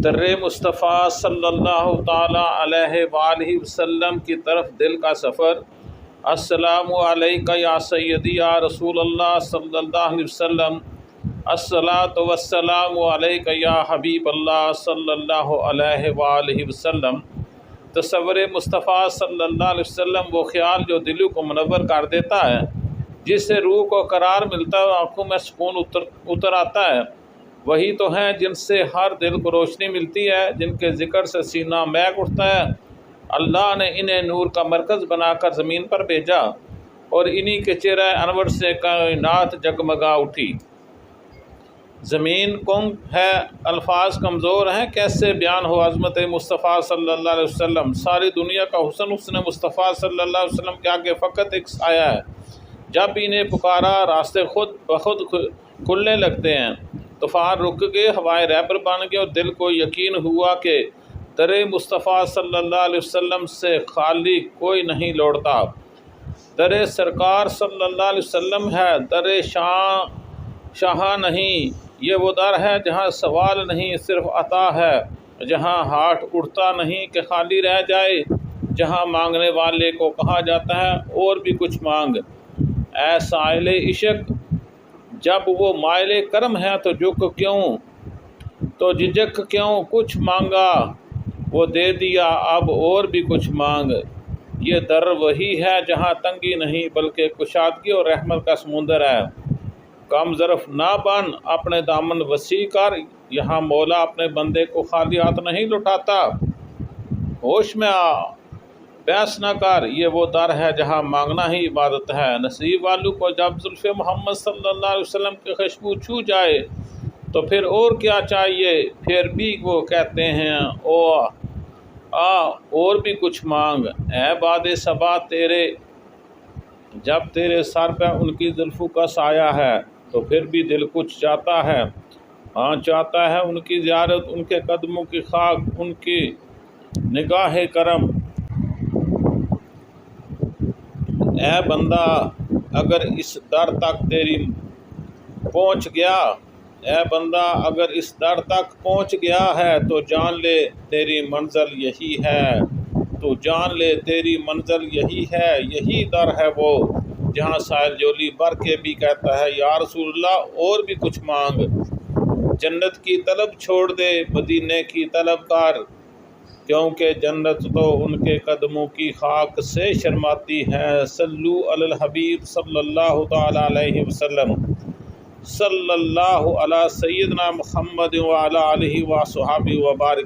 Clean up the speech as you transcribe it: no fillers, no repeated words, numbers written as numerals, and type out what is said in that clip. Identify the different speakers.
Speaker 1: در مصطفیٰ صلی اللہ تعالیٰ علیہ وآلہ وسلم کی طرف دل کا سفر۔ السلام علیکہ یا سیدی یا رسول اللہ صلی اللہ علیہ وسلم، الصلاۃ والسلام علیکہ یا حبیب اللہ صلی اللہ علیہ وآلہ وسلم۔ تصور مصطفیٰ صلی اللہ علیہ وسلم وہ خیال جو دلوں کو منور کر دیتا ہے، جس سے روح کو قرار ملتا ہے اور آنکھوں میں سکون اتر آتا ہے۔ وہی تو ہیں جن سے ہر دل کو روشنی ملتی ہے، جن کے ذکر سے سینہ مہک اٹھتا ہے۔ اللہ نے انہیں نور کا مرکز بنا کر زمین پر بھیجا اور انہی کے چہرہ انور سے کائنات جگمگا اٹھی۔ زمین کنگ ہے، الفاظ کمزور ہیں، کیسے بیان ہو عظمت مصطفیٰ صلی اللہ علیہ وسلم۔ ساری دنیا کا حسن مصطفیٰ صلی اللہ علیہ وسلم کے آگے فقط ایک سایہ ہے۔ جب انہیں پکارا راستے خود بخود کھلنے لگتے ہیں۔ طوفان رک گئے، ہوائیں رہبر بن گئے اور دل کو یقین ہوا کہ در مصطفیٰ صلی اللہ علیہ وسلم سے خالی کوئی نہیں لوٹتا۔ در سرکار صلی اللہ علیہ وسلم ہے، در شاہ نہیں۔ یہ وہ در ہے جہاں سوال نہیں صرف عطا ہے، جہاں ہاتھ اٹھتا نہیں کہ خالی رہ جائے، جہاں مانگنے والے کو کہا جاتا ہے اور بھی کچھ مانگ۔ اے سائل عشق، جب وہ مائل کرم ہے تو جھجک کیوں، کچھ مانگا وہ دے دیا، اب اور بھی کچھ مانگ۔ یہ در وہی ہے جہاں تنگی نہیں بلکہ کشادگی اور رحمت کا سمندر ہے۔ کم ظرف نہ بن، اپنے دامن وسیع کر، یہاں مولا اپنے بندے کو خالی ہاتھ نہیں لٹاتا۔ ہوش میں آ، بحث نہ کر، یہ وہ در ہے جہاں مانگنا ہی عبادت ہے۔ نصیب والوں کو جب زلف محمد صلی اللہ علیہ وسلم کی خوشبو چھو جائے تو پھر اور کیا چاہیے، پھر بھی وہ کہتے ہیں اور بھی کچھ مانگ۔ اے باد صبا، جب تیرے سر پہ ان کی زلفوں کا سایہ ہے تو پھر بھی دل کچھ چاہتا ہے، ہاں چاہتا ہے ان کی زیارت، ان کے قدموں کی خاک، ان کی نگاہ کرم۔ اے بندہ اگر اس در تک پہنچ گیا ہے تو جان لے تیری منزل یہی ہے، یہی در ہے وہ جہاں سائل جولی بھر کے بھی کہتا ہے یا رسول اللہ اور بھی کچھ مانگ۔ جنت کی طلب چھوڑ دے، مدینے کی طلب کر، کیونکہ جنت تو ان کے قدموں کی خاک سے شرماتی ہے۔ صلو علی الحبیب صلی اللہ تعالیٰ علیہ وسلم، صلی اللہ علی سیدنا محمد وعلی آلہ وصحبہ وبارک۔